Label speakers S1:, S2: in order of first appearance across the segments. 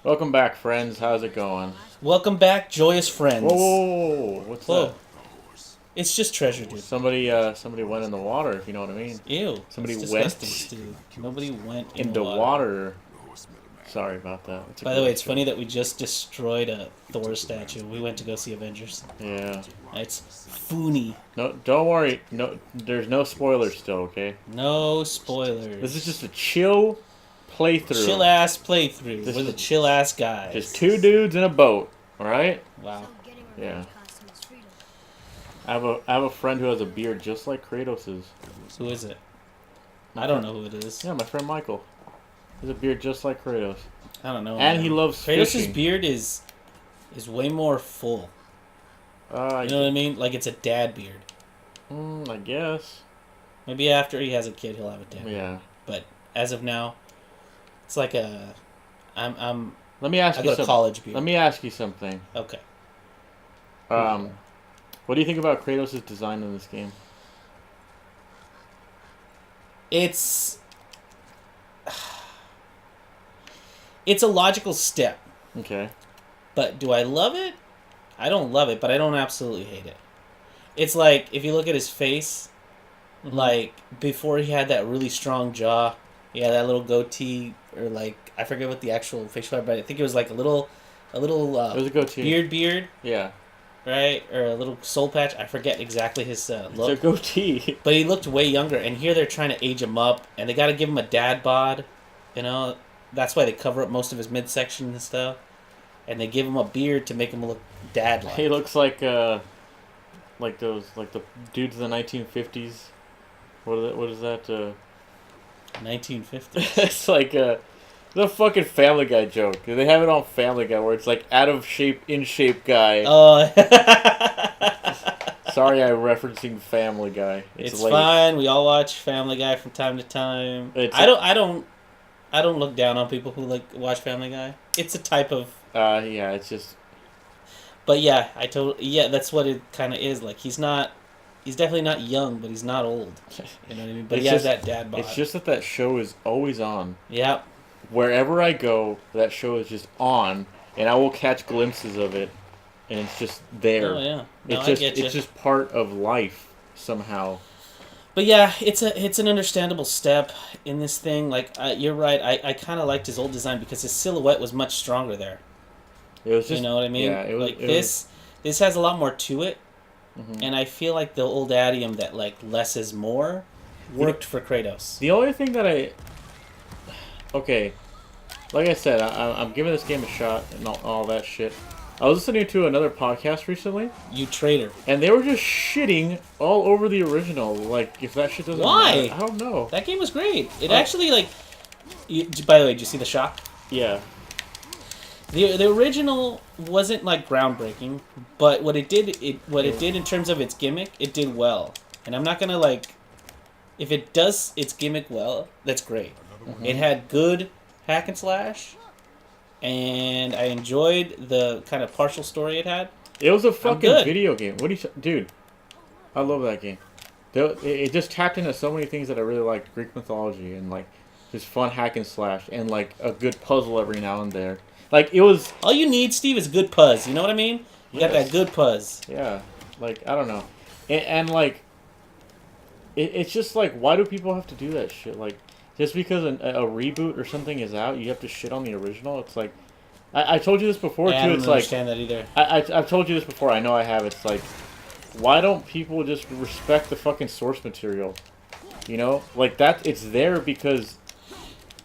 S1: Welcome back, friends. How's it going?
S2: Welcome back, joyous friends.
S1: Whoa! What's
S2: Whoa.
S1: that?
S2: It's just treasure, dude.
S1: Somebody went in the water, if you know what I mean.
S2: Ew.
S1: Somebody
S2: That's
S1: went
S2: disgusting, Steve. Nobody went in the
S1: into
S2: water.
S1: water. Sorry about that.
S2: By the way, it's funny that we just destroyed a Thor statue. We went to go see Avengers.
S1: Yeah.
S2: It's funny.
S1: No, don't worry. No, there's no spoilers still. Okay.
S2: No spoilers.
S1: This is just a chill playthrough.
S2: Chill ass playthrough.
S1: This
S2: We're the
S1: is
S2: chill ass guys.
S1: Just two dudes in a boat. All right.
S2: Wow.
S1: Yeah. I have a friend who has a beard just like Kratos's.
S2: Who is it? I don't know who it is.
S1: Yeah, my friend Michael. He has a beard just like Kratos.
S2: I don't know.
S1: And he loves
S2: Kratos'
S1: fishing.
S2: beard is way more full. You know what I mean? Like it's a dad beard.
S1: I guess.
S2: Maybe after he has a kid, he'll have a dad beard.
S1: Yeah.
S2: But as of now, it's like a. I'm.
S1: Let me ask
S2: I
S1: you
S2: got a
S1: something.
S2: college beard.
S1: Let me ask you something.
S2: Okay.
S1: What do you think about Kratos' design in this game?
S2: It's a logical step,
S1: Okay.
S2: but do I love it? I don't love it, but I don't absolutely hate it. It's like if you look at his face, like before he had that really strong jaw, he had that little goatee, or like I forget what the actual facial hair, but I think it was like a little
S1: It was a goatee.
S2: beard,
S1: Yeah.
S2: right, or a little soul patch. I forget exactly his look.
S1: It's a goatee.
S2: But he looked way younger, and here they're trying to age him up, and they got to give him a dad bod, you know. That's why they cover up most of his midsection and stuff, and they give him a beard to make him look dad-like.
S1: He looks like the dudes in the 1950s. What is that?
S2: 1950s.
S1: It's like the fucking Family Guy joke. They have it on Family Guy where it's like out of shape, in shape guy.
S2: Oh,
S1: Sorry, I'm referencing Family Guy.
S2: it's
S1: late.
S2: fine. We all watch Family Guy from time to time. I don't look down on people who watch Family Guy. It's a type of.
S1: Yeah, it's just.
S2: But yeah, that's what it kind of is. Like he's definitely not young, but he's not old. You know what I mean? But he has that dad bod.
S1: It's just that show is always on.
S2: Yeah.
S1: Wherever I go, that show is just on, and I will catch glimpses of it, and it's just there.
S2: Oh yeah. No,
S1: It's just part of life somehow.
S2: But yeah, it's an understandable step in this thing. Like you're right. I kind of liked his old design because his silhouette was much stronger there.
S1: It was just,
S2: you know what I mean?
S1: Yeah,
S2: This has a lot more to it,
S1: mm-hmm.
S2: and I feel like the old idiom that like less is more worked for Kratos.
S1: The only thing that okay, like I said, I'm giving this game a shot and all that shit. I was listening to another podcast recently.
S2: You traitor.
S1: And they were just shitting all over the original. Like, if that shit doesn't
S2: Why?
S1: matter, I don't know.
S2: That game was great. It actually by the way, did you see the shot?
S1: Yeah.
S2: The original wasn't like groundbreaking, but what it did in terms of its gimmick, it did well. And I'm not gonna if it does its gimmick well, that's great. Mm-hmm. It had good hack and slash, and I enjoyed the kind of partial story it had.
S1: It was a fucking video game. What do you, dude? I love that game. It just tapped into so many things that I really liked: Greek mythology and like just fun hack and slash, and like a good puzzle every now and there. Like it was.
S2: All you need, Steve, is good puzz. You know what I mean? You got that good puzz.
S1: Yeah, like I don't know, and like it's just like, why do people have to do that shit? Like just because a reboot or something is out, you have to shit on the original. It's like I told you this before too.
S2: I don't
S1: it's
S2: understand that either.
S1: I've told you this before. I know I have. It's like, why don't people just respect the fucking source material? You know, like that. It's there because.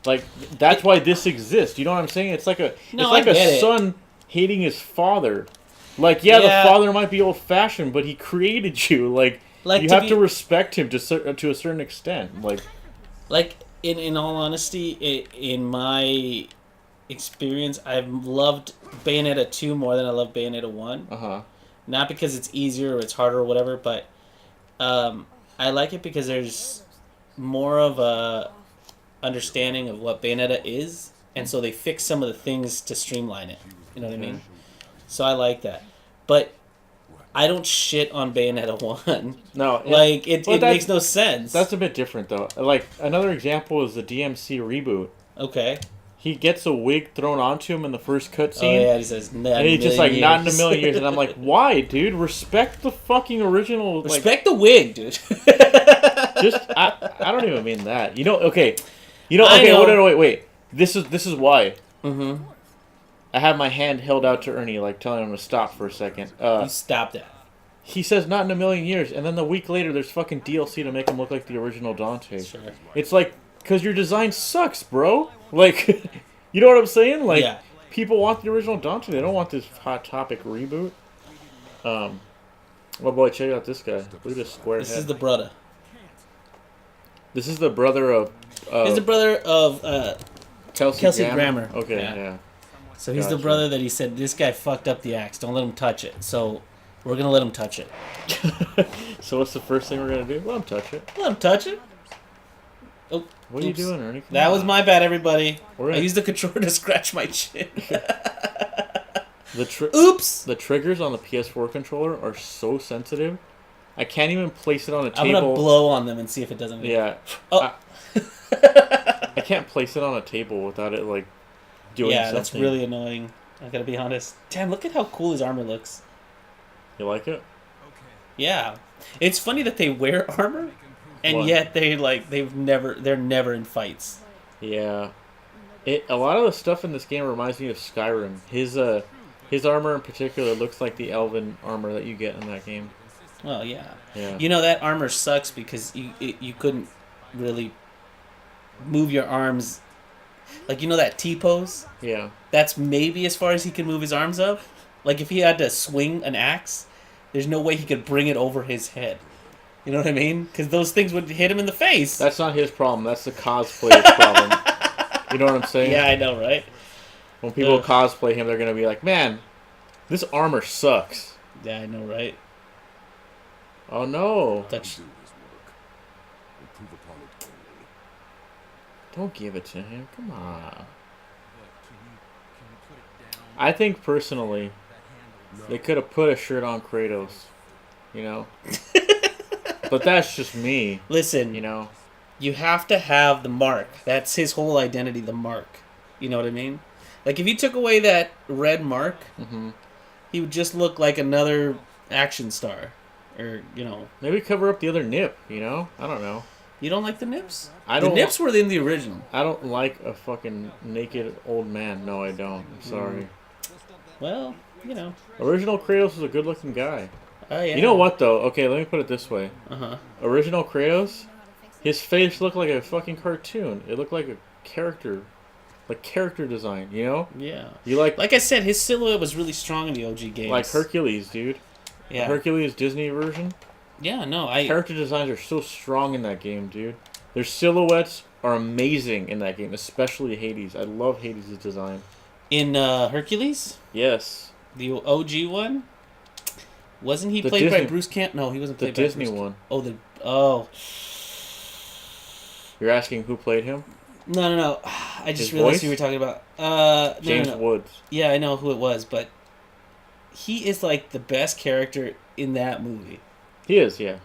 S1: Like that's why this exists. You know what I'm saying? It's like a son hating his father. Like yeah, the father might be old fashioned, but he created you. Like you have to respect him to a certain extent. Like
S2: in all honesty, in my experience, I've loved Bayonetta 2 more than I love Bayonetta 1. Not because it's easier or it's harder or whatever, but I like it because there's more of a understanding of what Bayonetta is, and so they fix some of the things to streamline it. You know what I mean? So I like that. But I don't shit on Bayonetta 1.
S1: No.
S2: Like, it makes no sense.
S1: That's a bit different, though. Like, another example is the DMC reboot.
S2: Okay.
S1: he gets a wig thrown onto him in the first cutscene.
S2: Oh yeah, he says, "Not
S1: and he's just like,
S2: years.
S1: not in a million years. And I'm like, why, dude? Respect the fucking original.
S2: Respect the wig, dude.
S1: Just, I don't even mean that. You know, okay. You know, okay, wait. This is why.
S2: Mm-hmm.
S1: I have my hand held out to Ernie, like telling him to stop for a second.
S2: You stopped that.
S1: He says, not in a million years. And then the week later, there's fucking DLC to make him look like the original Dante.
S2: Sure.
S1: It's like, because your design sucks, bro. Like, you know what I'm saying? Like,
S2: yeah.
S1: People want the original Dante. They don't want this Hot Topic reboot. Oh boy, check out this guy. Look at this square
S2: This
S1: head.
S2: is the brother.
S1: This is the brother of...
S2: he's the brother of Kelsey Grammer.
S1: Okay, yeah.
S2: So he's the brother that he said, this guy fucked up the axe. Don't let him touch it. So we're going to let him touch it.
S1: So what's the first thing we're going to do? Let him touch it.
S2: Let him touch it. Oh,
S1: what are you doing, Ernie?
S2: That was my bad, everybody.
S1: Right.
S2: I used the controller to scratch my chin.
S1: Oops! The triggers on the PS4 controller are so sensitive. I can't even place it on a table.
S2: I'm going to blow on them and see if it doesn't...
S1: Yeah.
S2: Oh.
S1: I can't place it on a table without it, like, doing something.
S2: Yeah, that's really annoying. I gotta be honest. Damn, look at how cool his armor looks.
S1: You like it?
S2: Yeah. It's funny that they wear armor, and yet they're never in fights.
S1: Yeah. A lot of the stuff in this game reminds me of Skyrim. His armor in particular looks like the elven armor that you get in that game.
S2: Well, yeah.
S1: Yeah.
S2: You know, that armor sucks because you couldn't really move your arms. Like, you know that T-pose?
S1: Yeah.
S2: That's maybe as far as he can move his arms up. Like, if he had to swing an axe, there's no way he could bring it over his head. You know what I mean? Because those things would hit him in the face.
S1: That's not his problem. That's the cosplayer's problem. You know what I'm saying?
S2: Yeah, I know, right?
S1: When people cosplay him, they're going to be like, man, this armor sucks.
S2: Yeah, I know, right?
S1: Oh, no. Don't give it to him. Come on. I think, personally, they could have put a shirt on Kratos. You know? But that's just me.
S2: Listen.
S1: You know?
S2: You have to have the mark. That's his whole identity, the mark. You know what I mean? Like, if you took away that red mark, he would just look like another action star. Or, you know.
S1: Maybe cover up the other nip, you know? I don't know.
S2: You don't like the nips?
S1: The
S2: nips were in the original.
S1: I don't like a fucking naked old man. No, I don't. I'm sorry.
S2: Well, you know.
S1: Original Kratos was a good-looking guy.
S2: Oh, yeah.
S1: You know what, though? Okay, let me put it this way.
S2: Uh-huh.
S1: Original Kratos, his face looked like a fucking cartoon. It looked like a character. Like character design, you know?
S2: Yeah.
S1: You like
S2: I said, his silhouette was really strong in the OG games.
S1: Like Hercules, dude.
S2: Yeah.
S1: The Hercules Disney version.
S2: Yeah, no,
S1: Character designs are so strong in that game, dude. Their silhouettes are amazing in that game, especially Hades. I love Hades' design.
S2: In Hercules?
S1: Yes.
S2: The OG one? Wasn't he played by Bruce Camp? No, he wasn't played by
S1: Disney
S2: Bruce
S1: one.
S2: Oh.
S1: You're asking who played him?
S2: No. I just realized who you were talking about.
S1: James Woods.
S2: Yeah, I know who it was, but he is like the best character in that movie.
S1: He is, yeah.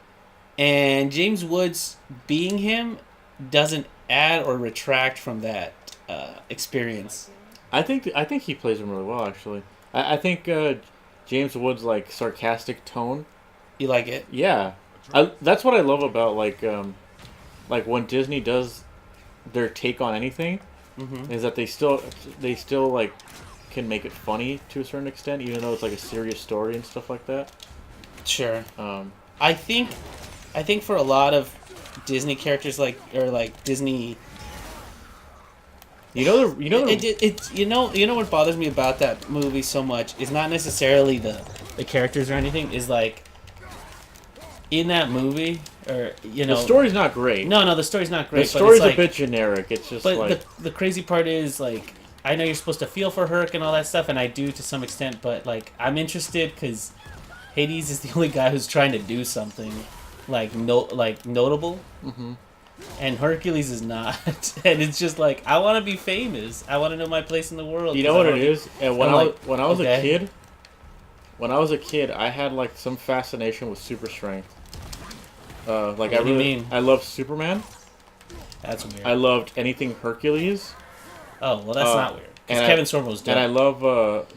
S2: And James Woods being him doesn't add or retract from that experience.
S1: I think he plays him really well, actually. I think James Woods' like sarcastic tone.
S2: You like it?
S1: Yeah, that's what I love about like when Disney does their take on anything, is that they still like can make it funny to a certain extent, even though it's like a serious story and stuff like that.
S2: Sure. I think for a lot of Disney characters like Disney. You know what bothers me about that movie so much is not necessarily the characters or anything. Is like in that movie, or the
S1: story's not great.
S2: No, the story's not great.
S1: The story's a bit generic. It's just
S2: the crazy part is like I know you're supposed to feel for Herc and all that stuff, and I do to some extent. But like I'm interested because Hades is the only guy who's trying to do something notable. And Hercules is not. And it's just like, I want to be famous. I want to know my place in the world.
S1: You know what it is? And when I was a kid, I had like some fascination with super strength. What do you mean? I loved Superman.
S2: That's weird.
S1: I loved anything Hercules.
S2: Oh well, that's not weird. Because Kevin Sorbo's dead.
S1: And I love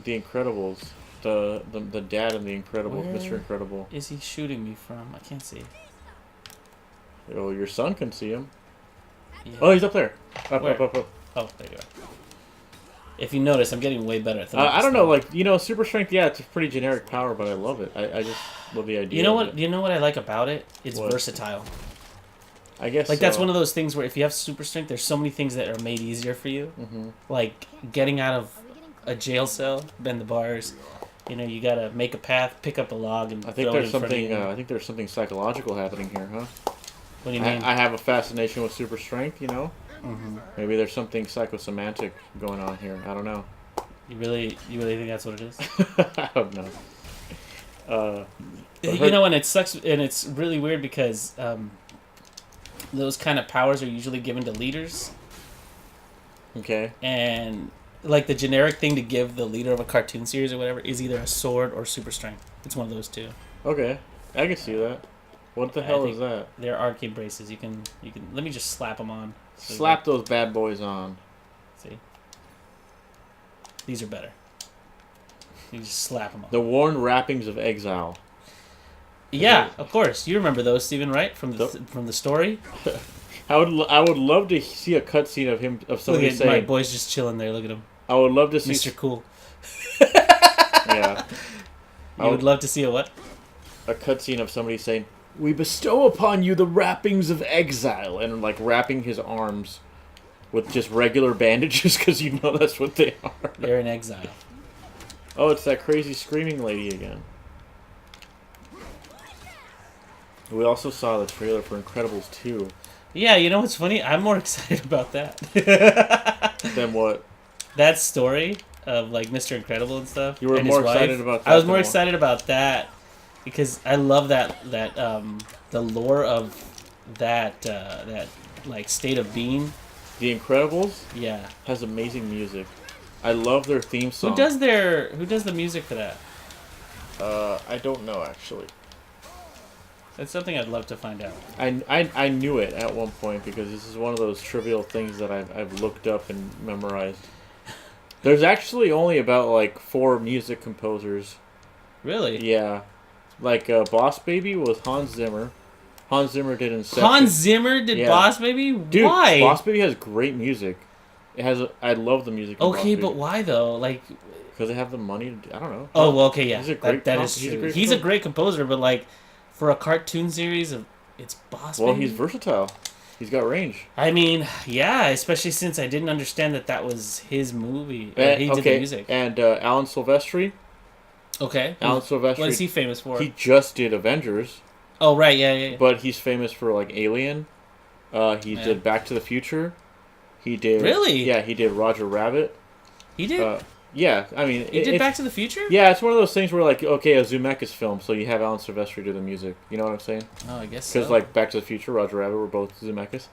S1: The Incredibles. The dad in The Incredibles,
S2: Where
S1: Mr. Incredible.
S2: is he shooting me from? I can't see.
S1: Oh, your son can see him.
S2: Yeah.
S1: Oh, he's up there. Up.
S2: Oh, there you are. If you notice, I'm getting way better at that.
S1: I don't know, like, super strength, yeah, it's a pretty generic power, but I love it. I just love the idea.
S2: You know what? You know what I like about it? It's versatile.
S1: I guess
S2: like that's one of those things where if you have super strength, there's so many things that are made easier for you.
S1: Mm-hmm.
S2: Like getting out of a jail cell, bend the bars. You know, you gotta make a path, pick up a log, and
S1: I think
S2: throw it
S1: there's
S2: in front of
S1: something.
S2: you.
S1: I think there's something psychological happening here, huh?
S2: What do you mean?
S1: I have a fascination with super strength. You know,
S2: mm-hmm.
S1: Maybe there's something psychosomatic going on here. I don't know.
S2: You really think that's what it is?
S1: I don't know.
S2: You know, and it sucks, and it's really weird because those kind of powers are usually given to leaders.
S1: Okay.
S2: And like the generic thing to give the leader of a cartoon series or whatever is either a sword or super strength. It's one of those two.
S1: Okay, I can see that. What the hell is that?
S2: They're arcade braces. You can. Let me just slap them on.
S1: So slap those bad boys on.
S2: See. These are better. You just slap them on.
S1: The worn wrappings of exile.
S2: Yeah, of course. You remember those, Steven, right? From the story.
S1: I would love to see a cutscene of somebody saying.
S2: My boy's just chilling there. Look at him.
S1: I would love to see
S2: Mr. Cool.
S1: Yeah.
S2: You would love to see a what?
S1: A cutscene of somebody saying, "We bestow upon you the wrappings of exile," and like wrapping his arms with just regular bandages because you know that's what they are.
S2: They're in exile.
S1: Oh, it's that crazy screaming lady again. We also saw the trailer for Incredibles 2.
S2: Yeah, you know what's funny? I'm more excited about that.
S1: Than what?
S2: That story of like Mr. Incredible and stuff.
S1: You were more excited about that.
S2: I was more excited about that because I love that the lore of that like state of being.
S1: The Incredibles?
S2: Yeah.
S1: Has amazing music. I love their theme song.
S2: Who does the music for that?
S1: I don't know actually.
S2: That's something I'd love to find out.
S1: I knew it at one point because this is one of those trivial things that I've looked up and memorized. There's actually only about like 4 music composers.
S2: Really?
S1: Yeah. Like Boss Baby was Hans Zimmer. Hans Zimmer did Inception.
S2: Hans Zimmer did Boss Baby?
S1: Dude,
S2: why?
S1: Boss Baby has great music. I love the music.
S2: Okay, but why though? Like
S1: because they have the money to, I don't know.
S2: Oh, well, okay, yeah.
S1: He's a great
S2: that is true. He's a great composer, but like for a cartoon series it's Boss Baby.
S1: Well, he's versatile. He's got range.
S2: I mean, yeah, especially since I didn't understand that was his movie. He did the music.
S1: And Alan Silvestri.
S2: Okay.
S1: Alan Silvestri.
S2: What is he famous for?
S1: He just did Avengers.
S2: Oh, right, yeah.
S1: But he's famous for, like, Alien. He did Back to the Future. He did...
S2: Really?
S1: Yeah, he did Roger Rabbit.
S2: He did?
S1: Yeah, I mean...
S2: He did Back to the Future?
S1: Yeah, it's one of those things where, like, okay, a Zemeckis film, so you have Alan Silvestri do the music. You know what I'm saying?
S2: Oh, I guess so.
S1: Because, like, Back to the Future, Roger Rabbit were both Zemeckis.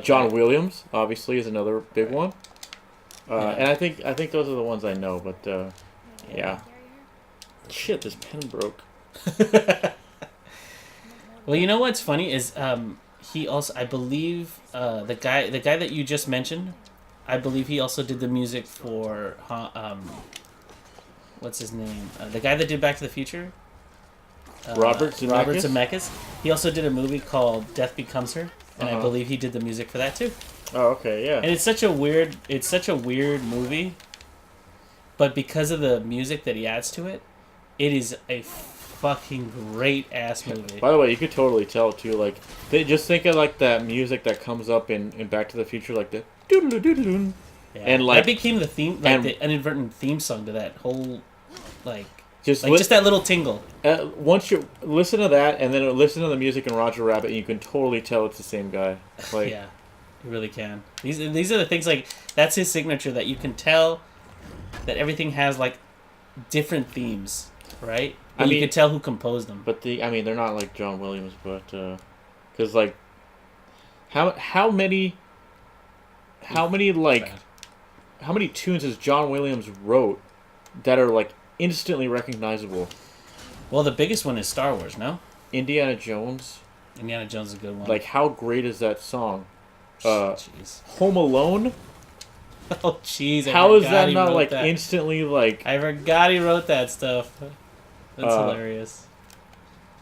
S1: John Williams, obviously, is another big one. And I think those are the ones I know, but, yeah. Shit, this pen broke.
S2: Well, you know what's funny is he also, I believe, the guy that you just mentioned, I believe he also did the music for what's his name? The guy that did Back to the Future.
S1: Robert Zemeckis.
S2: Robert Zemeckis. He also did a movie called Death Becomes Her, and I believe he did the music for that too.
S1: Oh, okay, yeah.
S2: And it's such a weird movie, but because of the music that he adds to it, it is a fucking great ass movie.
S1: By the way, you could totally tell too. Like, just think of like that music that comes up in Back to the Future, like the doodle doodle, and like
S2: that became the theme, like the inadvertent theme song to that whole, like
S1: just
S2: that little tingle.
S1: Once you listen to that, and then listen to the music in Roger Rabbit, you can totally tell it's the same guy. Like,
S2: yeah, you really can. These are the things, like, that's his signature, that you can tell that everything has like different themes, right? I mean, you can tell who composed them.
S1: But they're not like John Williams, but because like how many tunes has John Williams wrote that are like instantly recognizable?
S2: Well, the biggest one is Star Wars, no?
S1: Indiana Jones.
S2: Indiana Jones is a good one.
S1: Like, how great is that song?
S2: Jeez.
S1: Home Alone.
S2: Oh, jeez.
S1: How is that not like instantly like?
S2: I forgot he wrote that stuff. That's hilarious.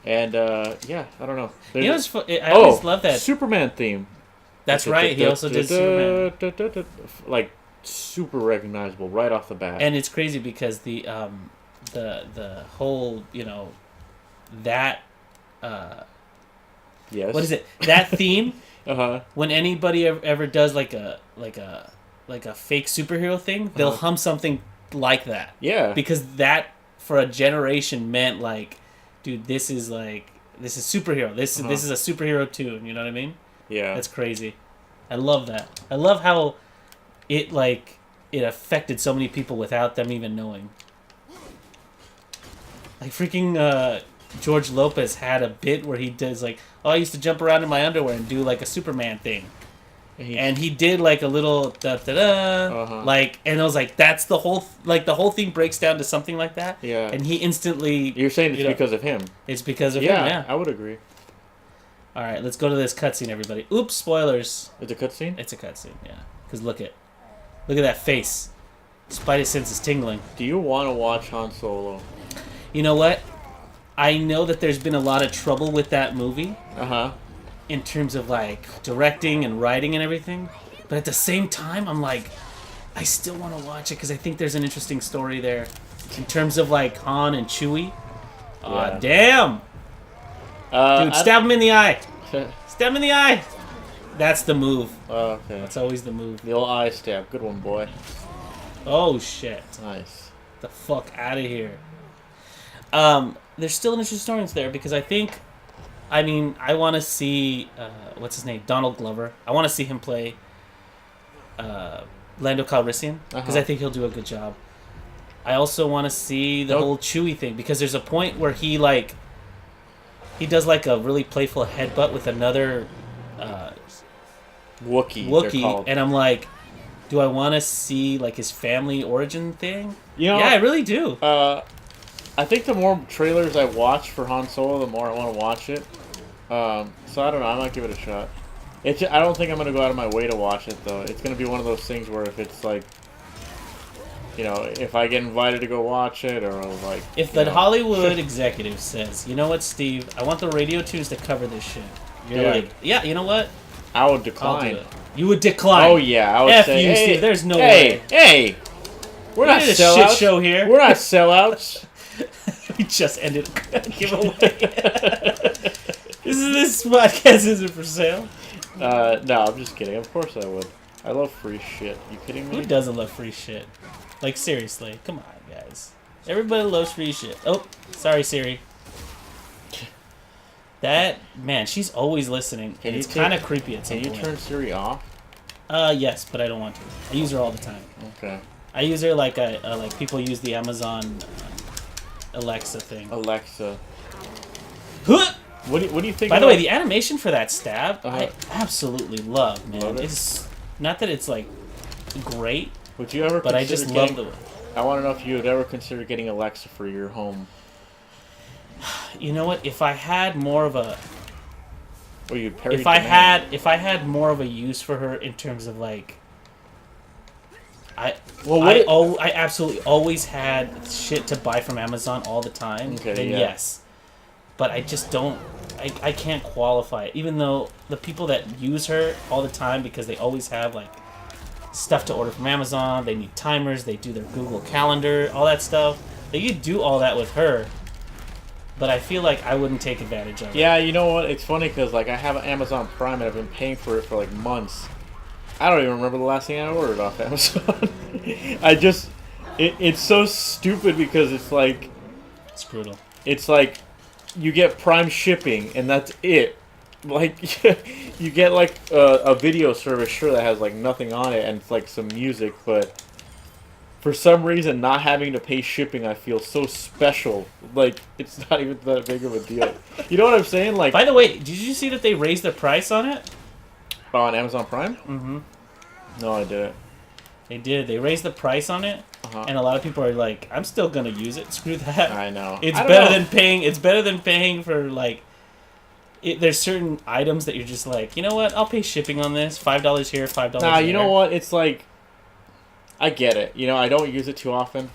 S1: And yeah, I don't know.
S2: You know, I always love that
S1: Superman theme.
S2: That's right. He also did Superman.
S1: Like super recognizable right off the bat.
S2: And it's crazy because the whole that
S1: yes.
S2: What is it? That theme.
S1: Uh-huh.
S2: When anybody ever does like a fake superhero thing, they'll hum something like that.
S1: Yeah.
S2: Because that for a generation meant like, dude, this is superhero. This is a superhero tune. You know what I mean?
S1: Yeah.
S2: That's crazy. I love that. I love how it affected so many people without them even knowing. Like freaking George Lopez had a bit where he does like, oh, I used to jump around in my underwear and do like a Superman thing. And he did like a little da-da-da, like, and I was like, that's the whole, like the whole thing breaks down to something like that.
S1: Yeah.
S2: And he instantly...
S1: You're saying it's because of him.
S2: It's because of him, yeah.
S1: I would agree.
S2: All right, let's go to this cutscene, everybody. Oops, spoilers.
S1: It's a cutscene?
S2: It's a cutscene, yeah. Because look at that face. Spidey sense is tingling.
S1: Do you want to watch Han Solo?
S2: You know what? I know that there's been a lot of trouble with that movie. In terms of like directing and writing and everything. But at the same time, I'm like, I still want to watch it because I think there's an interesting story there. In terms of like Han and Chewie. Aw, damn! Dude, stab him in the eye. Stab him in the eye. That's the move.
S1: Oh, okay.
S2: That's always the move.
S1: The old eye stab. Good one, boy.
S2: Oh, shit.
S1: Nice.
S2: The fuck out of here. There's still an interesting story there because I think, I want to see, what's his name? Donald Glover. I want to see him play Lando Calrissian because I think he'll do a good job. I also want to see the whole Chewie thing because there's a point where he does like a really playful headbutt with another Wookiee, and I'm like, do I want to see like his family origin thing? Yeah, I really do.
S1: I think the more trailers I watch for Han Solo, the more I want to watch it. So I don't know. I might give it a shot. I don't think I'm gonna go out of my way to watch it though. It's gonna be one of those things where if it's like, if I get invited to go watch it, or like...
S2: If the Hollywood executive says, you know what, Steve, I want the Radio Tunes to cover this shit. You're like, yeah, you know what?
S1: I would decline.
S2: I'll do it. You would decline.
S1: Oh, yeah. I would say,
S2: you,
S1: hey,
S2: Steve, there's no way.
S1: Hey, we're not sellouts.
S2: Shit show here.
S1: We're not sellouts.
S2: We just ended a giveaway. This podcast isn't for sale.
S1: No, I'm just kidding. Of course I would. I love free shit. You kidding me?
S2: Who doesn't love free shit? Like, seriously. Come on, guys. Everybody loves free shit. Oh, sorry, Siri. That, man, she's always listening. And it's kind of creepy at some point.
S1: Can you turn Siri off?
S2: Yes, but I don't want to. I use her all the time.
S1: Okay.
S2: I use her like people use the Amazon Alexa thing.
S1: Alexa.
S2: Huh!
S1: What do you think?
S2: By the way, the animation for that stab, I absolutely love, man.
S1: Love it?
S2: It's not that it's like great,
S1: would you ever?
S2: But I just love the.
S1: I want to know if you would ever consider getting Alexa for your home.
S2: You know what? If I had more of a.
S1: Or you'd parry
S2: if I had more of a use for her in terms of like. I absolutely always had shit to buy from Amazon all the time.
S1: Okay,
S2: then yes. But I just don't... I can't qualify it. Even though the people that use her all the time because they always have, like, stuff to order from Amazon, they need timers, they do their Google Calendar, all that stuff. They could do all that with her, but I feel like I wouldn't take advantage of it.
S1: Yeah, you know what? It's funny because, like, I have Amazon Prime and I've been paying for it for, like, months. I don't even remember the last thing I ordered off Amazon. It's so stupid because it's like...
S2: It's brutal.
S1: It's like... You get Prime shipping, and that's it. Like, you get, like, a video service, sure, that has, like, nothing on it, and it's, like, some music, but for some reason, not having to pay shipping, I feel so special. Like, it's not even that big of a deal. You know what I'm saying? Like,
S2: by the way, did you see that they raised the price on it?
S1: On Amazon Prime?
S2: Mm-hmm.
S1: No, I didn't.
S2: They did. They raised the price on it. And a lot of people are like, I'm still gonna use it. Screw that.
S1: I know.
S2: It's better than paying. It's better than paying for like. There's certain items that you're just like, you know what? I'll pay shipping on this. $5 here, $5 there.
S1: You know what? It's like, I get it. You know, I don't use it too often.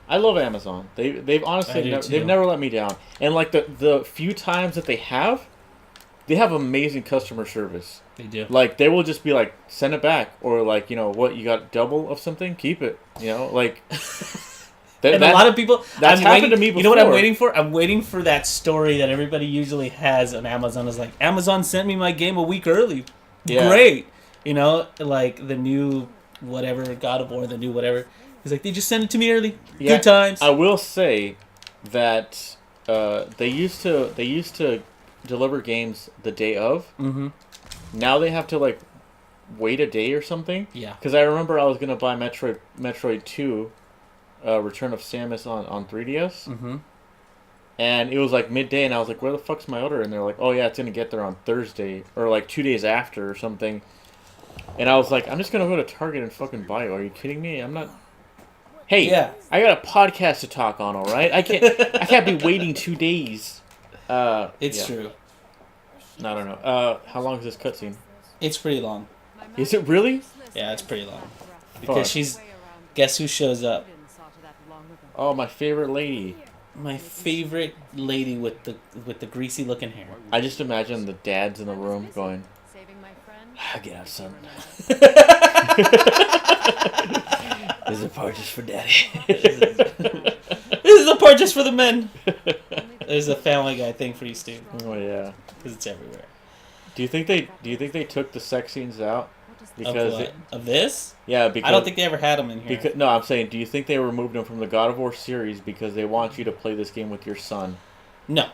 S1: I love Amazon. They've honestly they've never let me down. And like the few times that they have amazing customer service.
S2: They do.
S1: Like they will just be like, send it back, or like, you know what, you got double of something, keep it. You know, like.
S2: And a lot of people.
S1: That's happened to me before.
S2: You know what I'm waiting for? I'm waiting for that story that everybody usually has on Amazon. Is like, Amazon sent me my game a week early. Yeah. Great. You know, like the new whatever God of War, the new whatever. He's like, they just sent it to me early. Yeah, good times.
S1: I will say that they used to deliver games the day of.
S2: Mm-hmm.
S1: Now they have to like wait a day or something.
S2: Yeah.
S1: Because I remember I was gonna buy Metroid 2, Return of Samus on 3DS.
S2: Mm-hmm.
S1: And it was like midday, and I was like, where the fuck's my order? And they're like, oh yeah, it's gonna get there on Thursday, or like 2 days after or something. And I was like, I'm just gonna go to Target and fucking buy it. Are you kidding me? I'm not. Hey, yeah. I got a podcast to talk on, all right? I can't be waiting 2 days.
S2: It's true.
S1: I don't know. How long is this cutscene?
S2: It's pretty long.
S1: Is it really?
S2: Yeah, it's pretty long. Because guess who shows up?
S1: Oh, my favorite lady.
S2: My favorite lady with the greasy looking hair.
S1: I just imagine the dads in the room going, get out, son. This is a part just for daddy.
S2: This is a part just for the men. There's a Family Guy thing for you, Steve.
S1: Oh yeah,
S2: because it's everywhere.
S1: Do you think they took the sex scenes out?
S2: Because of this?
S1: Yeah, because
S2: I don't think they ever had them in here.
S1: No, I'm saying, do you think they removed them from the God of War series because they want you to play this game with your son?
S2: No.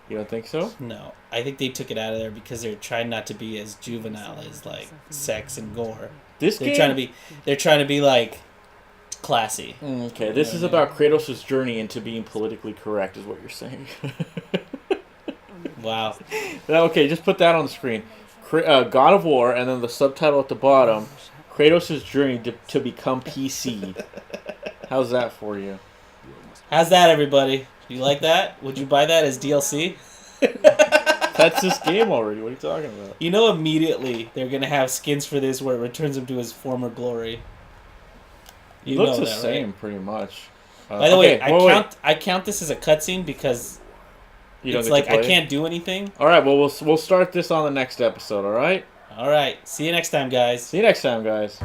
S1: You don't think so?
S2: No, I think they took it out of there because they're trying not to be as juvenile as like sex and gore. They're trying to be like classy.
S1: Okay, this is about Kratos' journey into being politically correct, is what you're saying.
S2: Wow.
S1: Okay, just put that on the screen. God of War, and then the subtitle at the bottom, Kratos' journey to become PC. How's that for you?
S2: How's that, everybody? You like that? Would you buy that as DLC?
S1: That's this game already. What are you talking about?
S2: You know, immediately they're going to have skins for this where it returns him to his former glory.
S1: It looks the same, right? Pretty much.
S2: By the way, I count this as a cutscene because it's like I can't do anything.
S1: All right, well, we'll start this on the next episode, all right?
S2: All right. See you next time, guys.
S1: See you next time, guys.